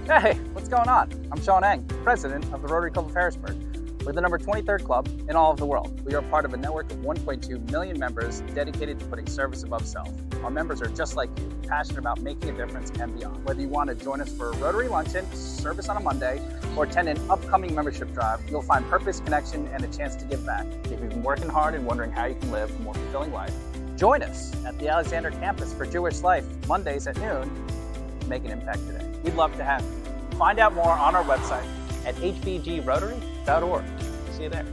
Hey, what's going on? I'm Sean Eng, president of the Rotary Club of Harrisburg. We're the number 23rd club in all of the world. We are part of a network of 1.2 million members dedicated to putting service above self. Our members are just like you, passionate about making a difference and beyond. Whether you want to join us for a Rotary luncheon, service on a Monday, or attend an upcoming membership drive, you'll find purpose, connection, and a chance to give back. If you've been working hard and wondering how you can live a more fulfilling life, join us at the Alexander campus for Jewish Life, Mondays at noon. Make an impact today. We'd love to have you. Find out more on our website at hbgrotary.org. See you there.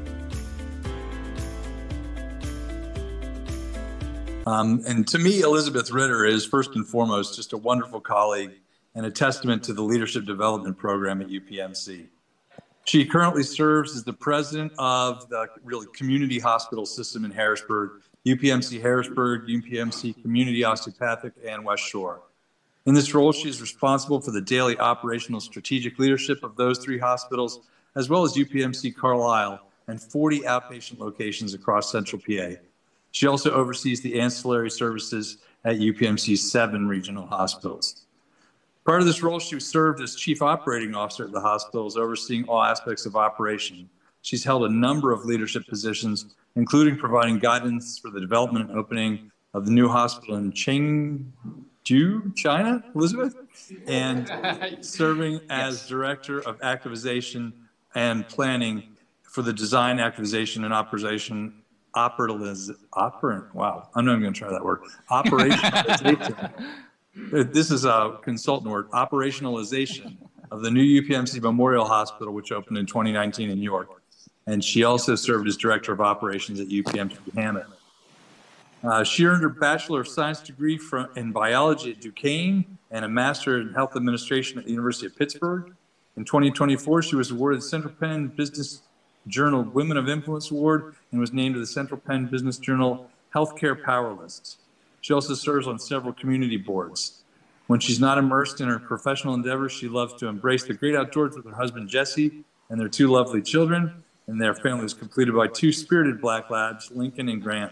And to me, Elizabeth Ritter is first and foremost just a wonderful colleague and a testament to the Leadership Development Program at UPMC. She currently serves as the president of the community hospital system in Harrisburg, UPMC Harrisburg, UPMC Community Osteopathic, and West Shore. In this role, she is responsible for the daily operational strategic leadership of those three hospitals, as well as UPMC Carlisle and 40 outpatient locations across Central PA. She also oversees the ancillary services at UPMC's 7 regional hospitals. Prior to this role, she served as Chief Operating Officer at the hospitals, overseeing all aspects of operation. She's held a number of leadership positions, including providing guidance for the development and opening of the new hospital in Chengdu, China, Elizabeth, and serving as Director of Activization and Planning for the Design, Activization, and Operationalization. This is a consultant word, operationalization of the new UPMC Memorial Hospital, which opened in 2019 in New York. And she also served as Director of Operations at UPMC Hamot. She earned her Bachelor of Science degree in biology at Duquesne and a Master in Health Administration at the University of Pittsburgh. In 2024, she was awarded the Central Penn Business Journal Women of Influence Award and was named to the Central Penn Business Journal Healthcare Power List. She also serves on several community boards. When she's not immersed in her professional endeavors, she loves to embrace the great outdoors with her husband, Jesse, and their 2 lovely children, and their family is completed by 2 spirited black labs, Lincoln and Grant.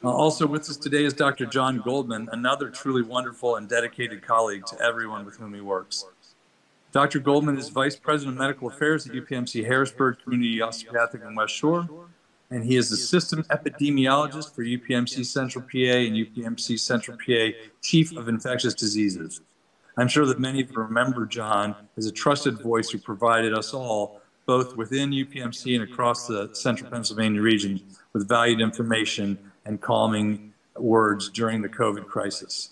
Also with us today is Dr. John Goldman, another truly wonderful and dedicated colleague to everyone with whom he works. Dr. Goldman is Vice President of Medical Affairs at UPMC Harrisburg, Community Osteopathic, and West Shore, and he is Assistant Epidemiologist for UPMC Central PA and UPMC Central PA Chief of Infectious Diseases. I'm sure that many of you remember John as a trusted voice who provided us all, both within UPMC and across the Central Pennsylvania region, with valued information and calming words during the COVID crisis.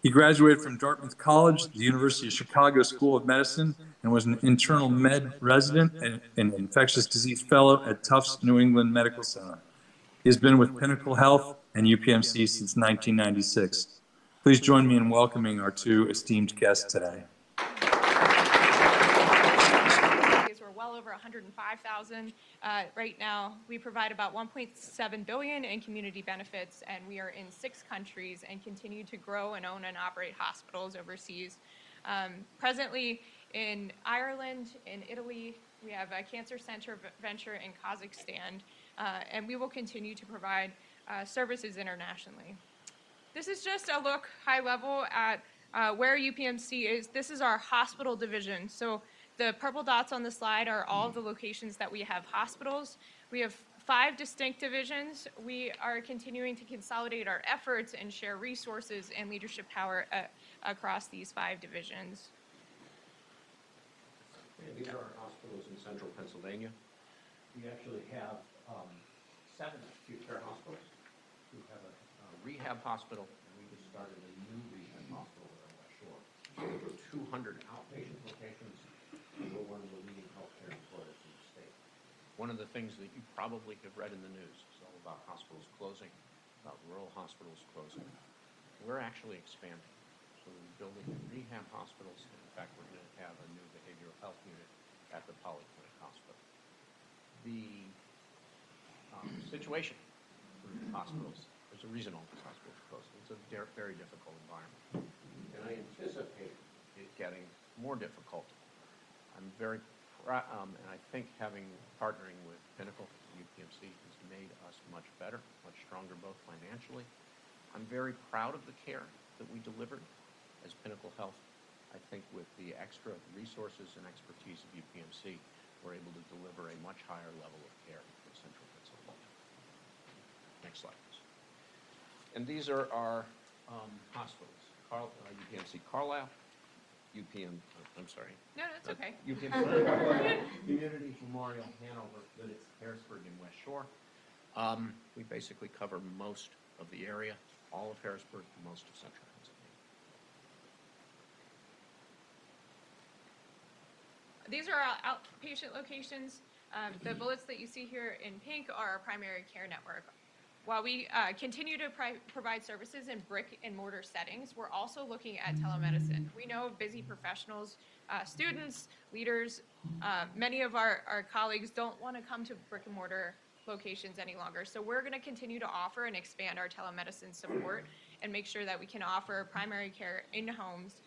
He graduated from Dartmouth College, the University of Chicago School of Medicine, and was an internal med resident and an infectious disease fellow at Tufts New England Medical Center. He has been with Pinnacle Health and UPMC since 1996. Please join me in welcoming our 2 esteemed guests today. Well over 105,000 right now. We provide about 1.7 billion in community benefits, and we are in 6 countries and continue to grow and own and operate hospitals overseas. Presently in Ireland, in Italy, we have a cancer center venture in Kazakhstan, and we will continue to provide services internationally. This is just a look high level at where UPMC is. This is our hospital division. So the purple dots on the slide are all of the locations that we have hospitals. We have 5 distinct divisions. We are continuing to consolidate our efforts and share resources and leadership power across these 5 divisions. And these are our hospitals in central Pennsylvania. We actually have 7 acute care hospitals. We have a rehab hospital, and we just started a new rehab hospital at West Shore. Over 200 outpatient locations. We're one of the leading healthcare employers in the state. One of the things that you probably have read in the news is all about hospitals closing, about rural hospitals closing. We're actually expanding. So we're building rehab hospitals. In fact, we're going to have a new behavioral health unit at the Polyclinic Hospital. The situation for hospitals, there's a reason all these hospitals are closing. It's a very difficult environment. And I anticipate it getting more difficult. I'm very proud, and I think partnering with Pinnacle, UPMC, has made us much better, much stronger, both financially. I'm very proud of the care that we delivered as Pinnacle Health. I think with the extra resources and expertise of UPMC, we're able to deliver a much higher level of care in Central Pennsylvania. Next slide, please. And these are our hospitals. UPMC Carlisle, I'm sorry. No, that's okay. UPMC Carlisle, Community Memorial, Hanover, Lidditz, Harrisburg, and West Shore. We basically cover most of the area, all of Harrisburg, most of Central Pennsylvania. These are our outpatient locations. The bullets that you see here in pink are our primary care network. While we continue to provide services in brick and mortar settings, we're also looking at telemedicine. We know of busy professionals, students, leaders, many of our colleagues don't want to come to brick and mortar locations any longer. So we're going to continue to offer and expand our telemedicine support and make sure that we can offer primary care in homes.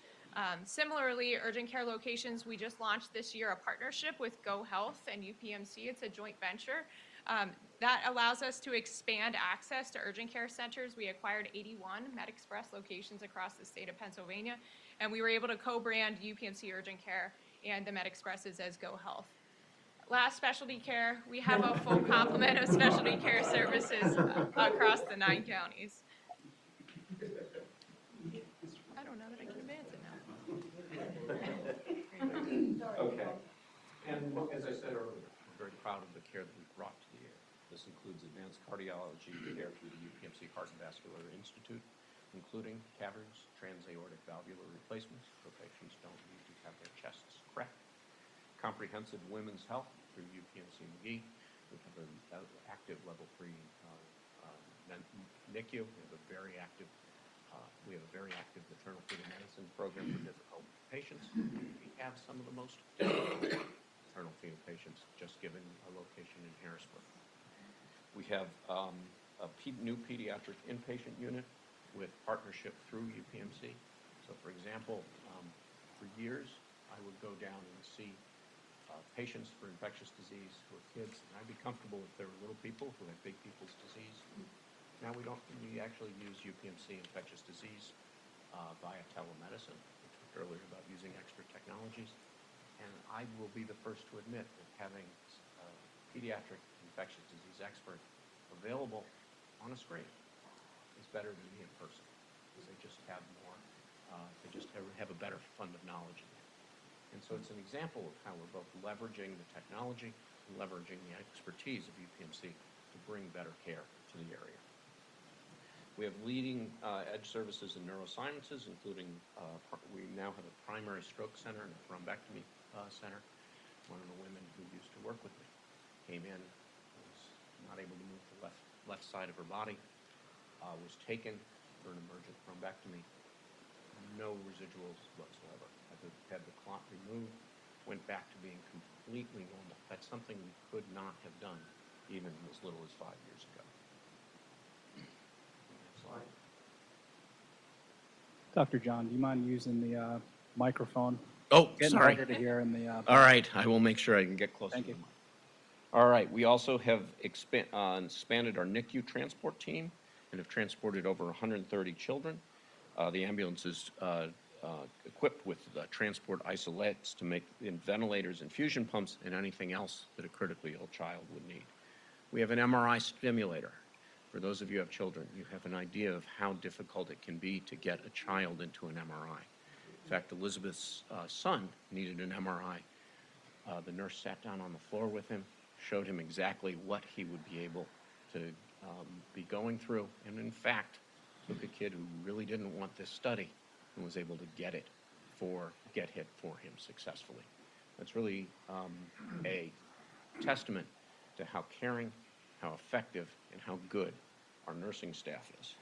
Similarly, urgent care locations, we just launched this year a partnership with Go Health and UPMC. It's a joint venture. That allows us to expand access to urgent care centers. We acquired 81 MedExpress locations across the state of Pennsylvania, and we were able to co-brand UPMC Urgent Care and the MedExpresses as Go Health. Last, specialty care. We have a full complement of specialty care services across the 9 counties. I don't know that I can advance it now. Okay. And as I said earlier, we're very proud of the care that we've brought to the area. This includes advanced cardiology care through the UPMC Heart and Vascular Institute, including TAVRs, transaortic valvular replacements, so patients don't need to have their chests cracked. Comprehensive women's health through UPMC McGee. We have an active level 3 NICU. We have a very active maternal fetal medicine program for difficult patients. We have some of the most difficult maternal fetal patients, just given a location in Harrisburg. We have a new pediatric inpatient unit with partnership through UPMC. So, for example, for years, I would go down and see patients for infectious disease who are kids, and I'd be comfortable if there were little people who had big people's disease. Now we actually use UPMC infectious disease via telemedicine. We talked earlier about using extra technologies, and I will be the first to admit that having a pediatric infectious disease expert available on a screen is better than me in person, because they just have more, they just have a better fund of knowledge in it. And so it's an example of how we're both leveraging the technology and leveraging the expertise of UPMC to bring better care to the area. We have leading edge services in neurosciences, including we now have a primary stroke center and a thrombectomy center. One of the women who used to work with me came in, was not able to move the left side of her body, was taken for an emergent thrombectomy, no residuals whatsoever. Had the clot removed, went back to being completely normal. That's something we could not have done even as little as 5 years ago. Next slide. Dr. John, do you mind using the microphone? Oh, Getting sorry. harder to hear in the. All right, I will make sure I can get closer. Thank to you. the mic. All right, we also have expanded our NICU transport team and have transported over 130 children. The ambulance is equipped with transport isolates to make in ventilators, infusion pumps, and anything else that a critically ill child would need. We have an MRI stimulator. For those of you who have children, you have an idea of how difficult it can be to get a child into an MRI. In fact, Elizabeth's son needed an MRI. The nurse sat down on the floor with him, showed him exactly what he would be able to be going through, and in fact, took a kid who really didn't want this study and was able to get hit for him successfully. That's really a testament to how caring, how effective, and how good our nursing staff is.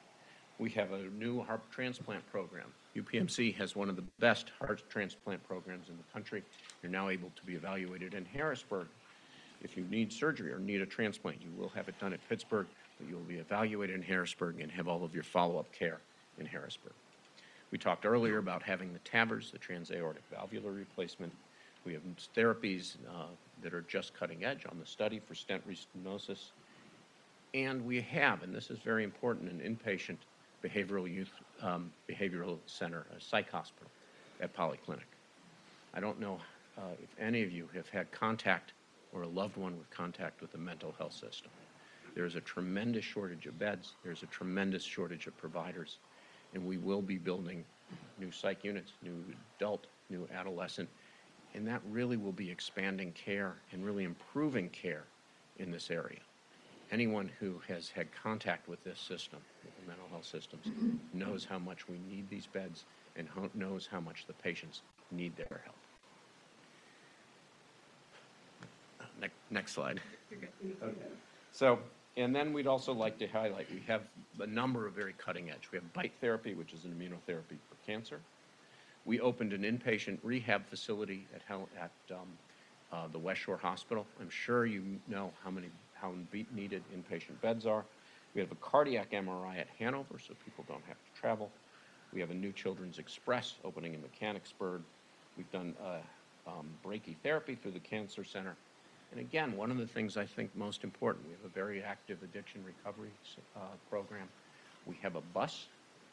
We have a new heart transplant program. UPMC has one of the best heart transplant programs in the country. You're now able to be evaluated in Harrisburg. If you need surgery or need a transplant, you will have it done at Pittsburgh, but you will be evaluated in Harrisburg and have all of your follow-up care in Harrisburg. We talked earlier about having the TAVRs, the transaortic valvular replacement. We have therapies that are just cutting edge on the study for stent restenosis. And we have, and this is very important, an inpatient behavioral center, a psych hospital. at Polyclinic. I don't know if any of you have had contact or a loved one with contact with the mental health system. There's a tremendous shortage of beds. There's a tremendous shortage of providers. And we will be building new psych units, new adult, new adolescent, and that really will be expanding care and really improving care in this area. Anyone who has had contact with this system, with the mental health systems, knows how much we need these beds and knows how much the patients need their help. Next slide. Okay. So, and then we'd also like to highlight, we have a number of very cutting edge. We have BITE therapy, which is an immunotherapy for cancer. We opened an inpatient rehab facility at the West Shore Hospital. I'm sure you know how needed inpatient beds are. We have a cardiac MRI at Hanover, so people don't have to travel. We have a new Children's Express opening in Mechanicsburg. We've done brachytherapy through the Cancer Center. And again, one of the things I think most important, we have a very active addiction recovery program. We have a bus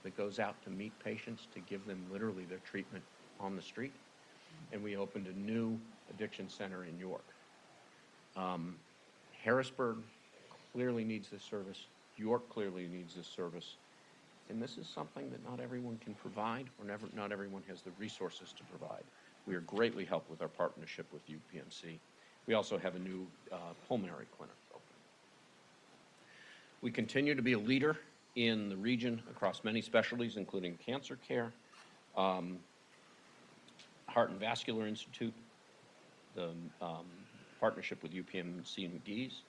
that goes out to meet patients to give them literally their treatment on the street. And we opened a new addiction center in York. Harrisburg clearly needs this service. York clearly needs this service. And this is something that not everyone can provide, or not everyone has the resources to provide. We are greatly helped with our partnership with UPMC. We also have a new pulmonary clinic open. We continue to be a leader in the region across many specialties, including cancer care, Heart and Vascular Institute, the partnership with UPMC McGee's,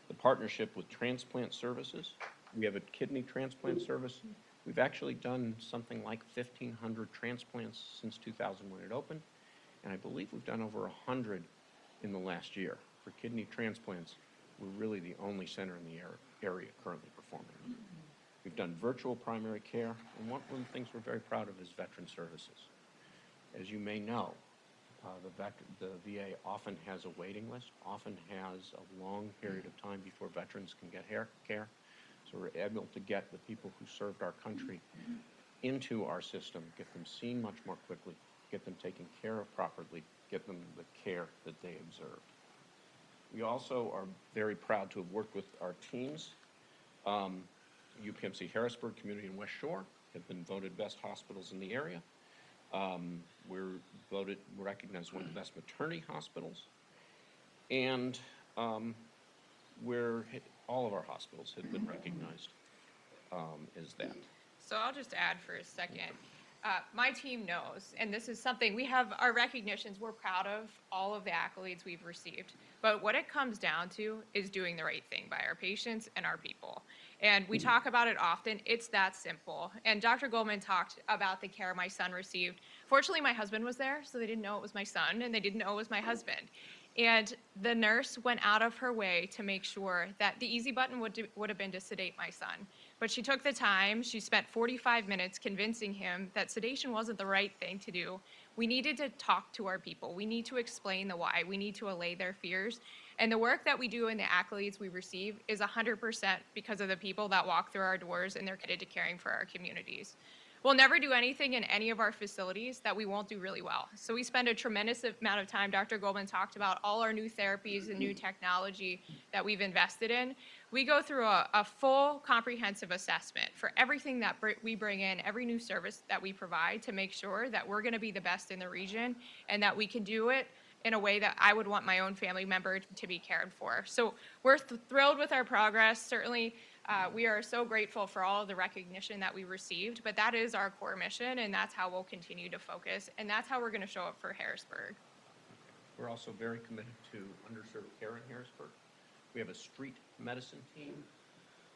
the partnership with transplant services. We have a kidney transplant service. We've actually done something like 1,500 transplants since 2000 when it opened, and I believe we've done over 100 in the last year. For kidney transplants, we're really the only center in the area currently performing. We've done virtual primary care, and one of the things we're very proud of is veteran services. As you may know, the VA often has a waiting list, often has a long period of time before veterans can get care. So we're able to get the people who served our country into our system, get them seen much more quickly, get them taken care of properly, get them the care that they observed. We also are very proud to have worked with our teams. UPMC Harrisburg, Community and West Shore have been voted best hospitals in the area. We're recognized as one of the best maternity hospitals. And all of our hospitals have been recognized as that. So I'll just add for a second. My team knows, and this is something, we have our recognitions, we're proud of all of the accolades we've received, but what it comes down to is doing the right thing by our patients and our people. And we talk about it often, it's that simple. And Dr. Goldman talked about the care my son received. Fortunately, my husband was there, so they didn't know it was my son, and they didn't know it was my husband. And the nurse went out of her way to make sure that the easy button would have been to sedate my son. But she took the time, she spent 45 minutes convincing him that sedation wasn't the right thing to do. We needed to talk to our people. We need to explain the why. We need to allay their fears. And the work that we do and the accolades we receive is 100% because of the people that walk through our doors and they're committed to caring for our communities. We'll never do anything in any of our facilities that we won't do really well. So we spend a tremendous amount of time. Dr. Goldman talked about all our new therapies and new technology that we've invested in. We go through a full comprehensive assessment for everything that we bring in, every new service that we provide, to make sure that we're going to be the best in the region and that we can do it in a way that I would want my own family member to be cared for. So we're thrilled with our progress. Certainly, we are so grateful for all of the recognition that we received, but that is our core mission, and that's how we'll continue to focus, and that's how we're going to show up for Harrisburg. We're also very committed to underserved care in Harrisburg. We have a street medicine team.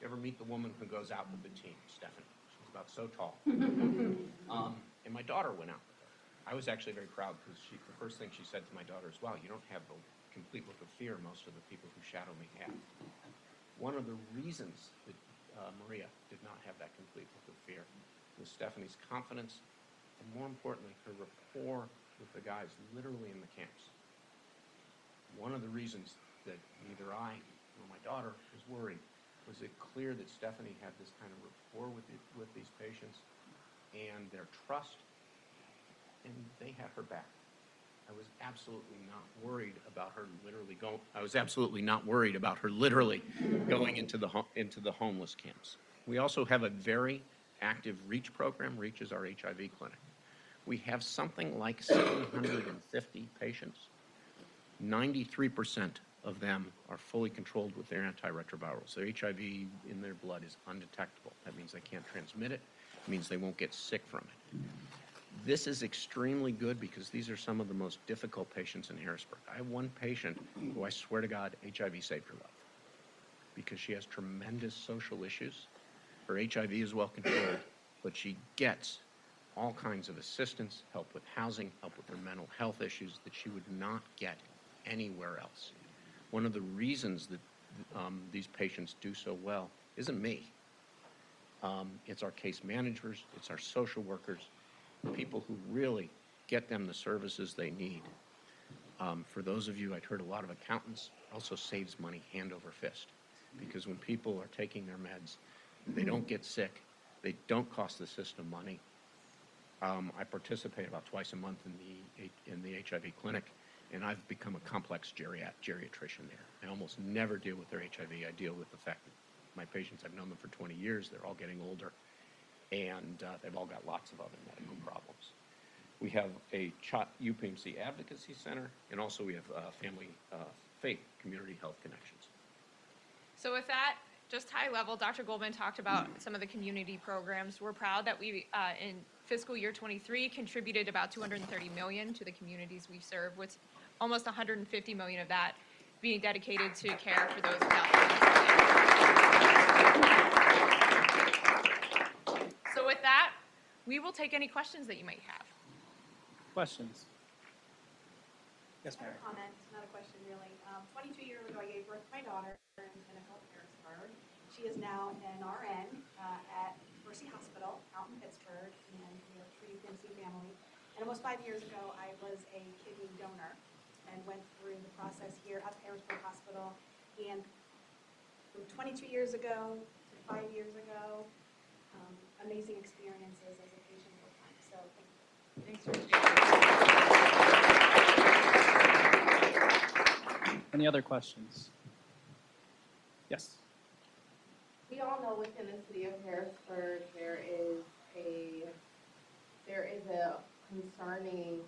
You ever meet the woman who goes out with the team, Stephanie? She's about so tall. And my daughter went out with her. I was actually very proud because the first thing she said to my daughter is, wow, you don't have the complete look of fear most of the people who shadow me have. One of the reasons that Maria did not have that complete look of fear was Stephanie's confidence and, more importantly, her rapport with the guys literally in the camps. One of the reasons that neither I nor my daughter was worried was it clear that Stephanie had this kind of rapport with these patients, and their trust and they had her back. I was absolutely not worried about her literally going. I was absolutely not worried about her literally going into the homeless camps. We also have a very active REACH program. REACH is our HIV clinic. We have something like 750 patients. 93% of them are fully controlled with their antiretrovirals. Their HIV in their blood is undetectable. That means they can't transmit it. It means they won't get sick from it. This is extremely good because these are some of the most difficult patients in Harrisburg. I have one patient who I swear to God, HIV saved her life because she has tremendous social issues. Her HIV is well controlled, but she gets all kinds of assistance, help with housing, help with her mental health issues that she would not get anywhere else. One of the reasons that these patients do so well isn't me. It's our case managers, it's our social workers, people who really get them the services they need. For those of you, I've heard a lot of accountants, also saves money hand over fist because when people are taking their meds, they don't get sick, they don't cost the system money. I participate about twice a month in the HIV clinic, and I've become a complex geriatrician there. I almost never deal with their HIV. I deal with the fact that my patients, I've known them for 20 years, they're all getting older, and they've all got lots of other medical problems. We have a UPMC Advocacy Center, and also we have Family Faith Community Health Connections. So with that, just high level, Dr. Goldman talked about some of the community programs. We're proud that we, in fiscal year 23, contributed about $230 million to the communities we serve, with almost $150 million of that being dedicated to care for those without health. So with that, we will take any questions that you might have. Questions? Yes, Mary. A comment, not a question really. 22 years ago, I gave birth to my daughter in Harrisburg. She is now an RN at Mercy Hospital out in Pittsburgh, and we have 3 UPMC family. And almost 5 years ago, I was a kidney donor and went through the process here at Harrisburg Hospital. And from 22 years ago to 5 years ago, amazing experiences as a patient both times. So thank you. Thanks for sharing. Any other questions? Yes. We all know within the city of Harrisburg there is a concerning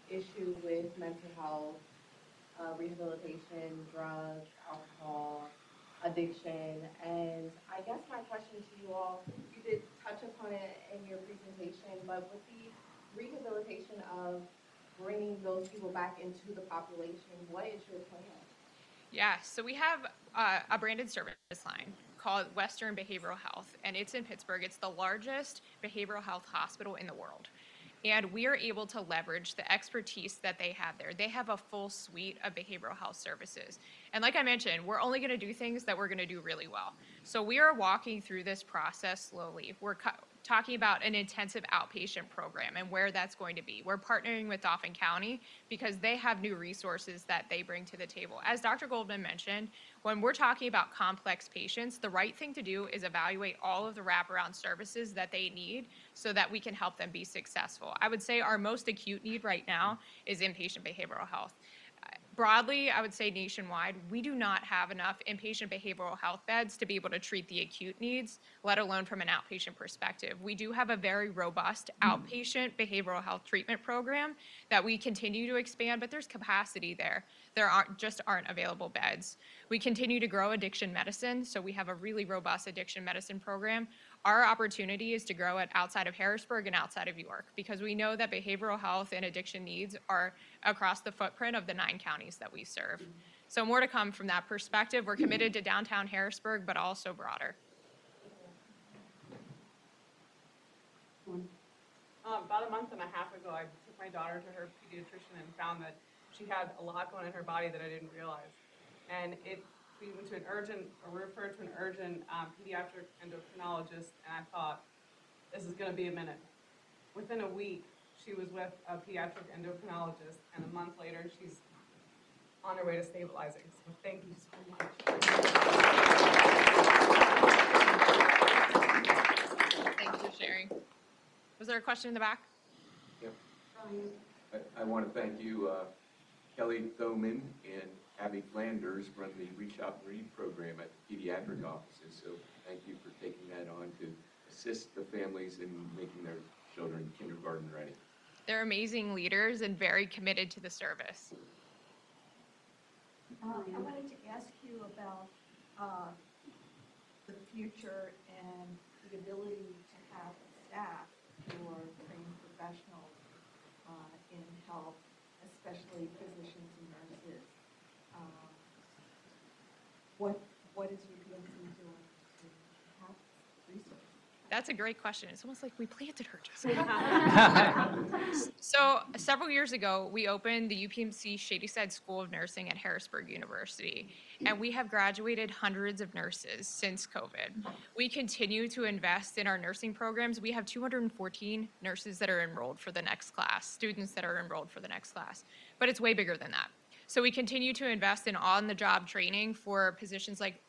issue with mental health, rehabilitation, drugs, alcohol, addiction, and I guess my question to you all, you did touch upon it in your presentation, but with the rehabilitation of bringing those people back into the population, what is your plan? Yeah, so we have a branded service line called Western Behavioral Health, and it's in Pittsburgh. It's the largest behavioral health hospital in the world. And we are able to leverage the expertise that they have there. They have a full suite of behavioral health services. And like I mentioned, we're only gonna do things that we're gonna do really well. So we are walking through this process slowly. We're talking about an intensive outpatient program and where that's going to be. We're partnering with Dauphin County because they have new resources that they bring to the table. As Dr. Goldman mentioned, when we're talking about complex patients, the right thing to do is evaluate all of the wraparound services that they need so that we can help them be successful. I would say our most acute need right now is inpatient behavioral health. Broadly, I would say nationwide, we do not have enough inpatient behavioral health beds to be able to treat the acute needs, let alone from an outpatient perspective. We do have a very robust outpatient behavioral health treatment program that we continue to expand, but there's capacity there. There aren't available beds. We continue to grow addiction medicine, so we have a really robust addiction medicine program. Our opportunity is to grow it outside of Harrisburg and outside of York because we know that behavioral health and addiction needs are across the footprint of the 9 counties that we serve. So more to come from that perspective. We're committed to downtown Harrisburg, but also broader. About a month and a half ago, I took my daughter to her pediatrician and found that she had a lot going on in her body that I didn't realize. And we went to referred to an urgent pediatric endocrinologist, and I thought, this is gonna be a minute. Within a week, she was with a pediatric endocrinologist, and a month later, she's on her way to stabilizing. So thank you so much. Thanks for sharing. Was there a question in the back? Yep. I want to thank you, Kelly Thoman and Abby Flanders run the Reach Out and Read program at the pediatric offices. So thank you for taking that on to assist the families in making their children kindergarten ready. They're amazing leaders and very committed to the service. I wanted to ask you about the future and the ability to have staff or trained professionals in health, especially physicians and nurses. What is UPMC doing to have resources? That's a great question. It's almost like we planted her, Jessica. So several years ago, we opened the UPMC Shadyside School of Nursing at Harrisburg University, and we have graduated hundreds of nurses since COVID. We continue to invest in our nursing programs. We have 214 nurses that are enrolled for the next class, students that are enrolled for the next class, but it's way bigger than that. So we continue to invest in on-the-job training for positions like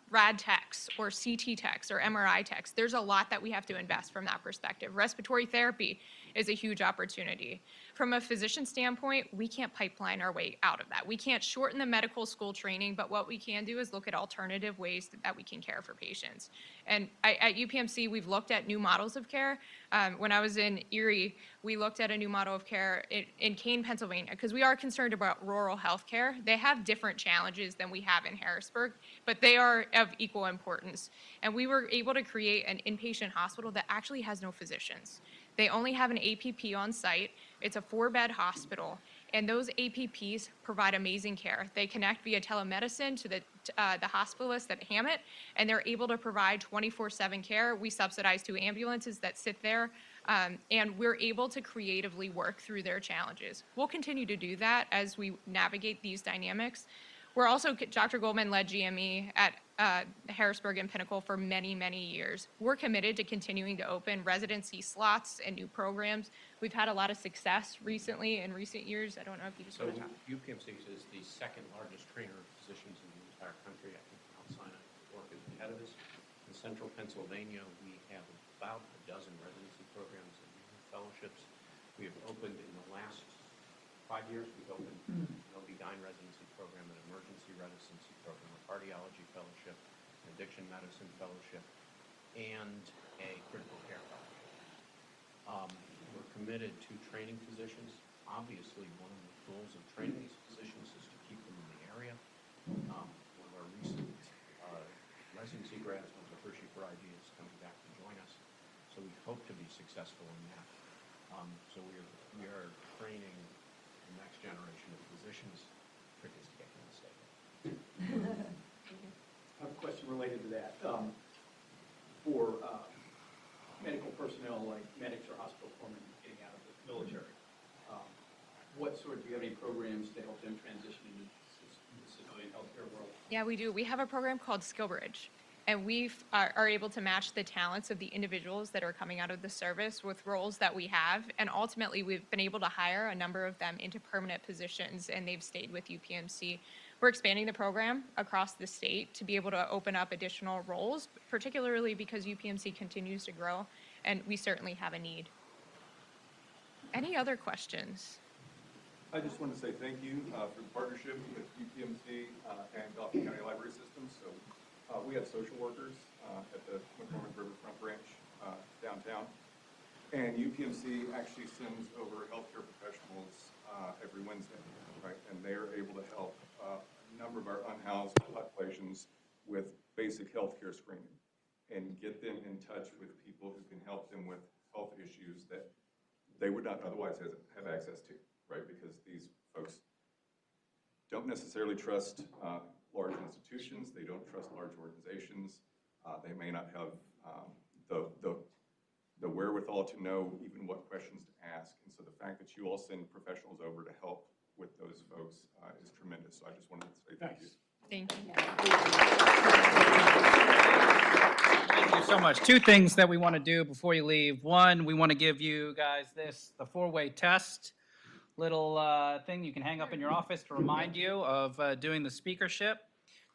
rad techs or CT techs or MRI techs. There's a lot that we have to invest from that perspective. Respiratory therapy is a huge opportunity. From a physician standpoint, we can't pipeline our way out of that. We can't shorten the medical school training, but what we can do is look at alternative ways that we can care for patients. And at UPMC, we've looked at new models of care. When I was in Erie, we looked at a new model of care in Kane, Pennsylvania, because we are concerned about rural health care. They have different challenges than we have in Harrisburg, but they are of equal importance. And we were able to create an inpatient hospital that actually has no physicians. They only have an APP on site. It's a 4-bed hospital, and those APPs provide amazing care. They connect via telemedicine to the hospitalist at Hamot, and they're able to provide 24/7 care. We subsidize 2 ambulances that sit there, and we're able to creatively work through their challenges. We'll continue to do that as we navigate these dynamics. We're also, Dr. Goldman led GME at Harrisburg and Pinnacle for many, many years. We're committed to continuing to open residency slots and new programs. We've had a lot of success recently in recent years. I don't know if you just want to talk. UPMC is the second largest trainer of physicians in the entire country. I think Mount Sinai work is ahead of us. In central Pennsylvania, we have about a dozen residency programs and fellowships. We have opened in the last 5 years, we've opened an OB-GYN residency program, an emergency residency program, a cardiology fellowship, an addiction medicine fellowship, and a critical care fellowship. We're committed to training physicians. Obviously, one of the goals of training these physicians is to keep them in the area. One of our recent residency grads went to Hershey for Ideas, coming back to join us. So we hope to be successful in that. So we are training the next generation of physicians. Trick is to get them to stay there. I have a question related to that. For medical personnel like medics or hospital foremen getting out of the military, do you have any programs to help them transition into the civilian healthcare world? Yeah, we do. We have a program called SkillBridge, and we are able to match the talents of the individuals that are coming out of the service with roles that we have, and ultimately we've been able to hire a number of them into permanent positions, and they've stayed with UPMC. We're expanding the program across the state to be able to open up additional roles, particularly because UPMC continues to grow, and we certainly have a need. Any other questions? I just want to say thank you for the partnership with UPMC and Dauphin County Library System. So we have social workers at the McCormick Riverfront branch downtown. And UPMC actually sends over healthcare professionals every Wednesday, right? And they are able to help a number of our unhoused populations with basic healthcare screening and get them in touch with people who can help them with health issues that they would not otherwise have access to, right? Because these folks don't necessarily trust large institutions. They don't trust large organizations. They may not have the wherewithal to know even what questions to ask. And so the fact that you all send professionals over to help with those folks is tremendous. So I just wanted to say thank you. Thank you. Thank you so much. 2 things that we want to do before you leave. 1, we want to give you guys the 4-way test. Little thing you can hang up in your office to remind you of doing the speakership.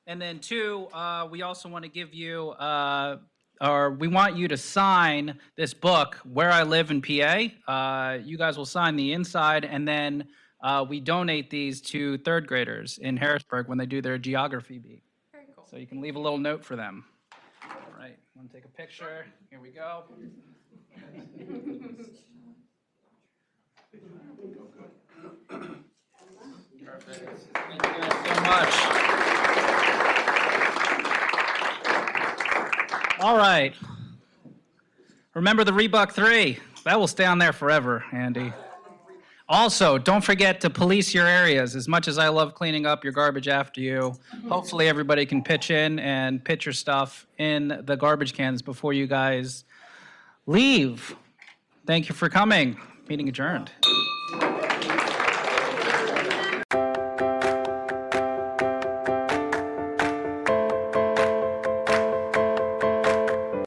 And then 2, we also want to give you we want you to sign this book, Where I Live in PA. You guys will sign the inside, and then we donate these to third graders in Harrisburg when they do their geography beat. Very cool. So you can leave a little note for them. All right, want to take a picture? Here we go. Perfect. Thank you guys so much. All right. Remember the Reebok 3. That will stay on there forever, Andy. Also, don't forget to police your areas. As much as I love cleaning up your garbage after you, hopefully everybody can pitch in and pitch your stuff in the garbage cans before you guys leave. Thank you for coming. Meeting adjourned.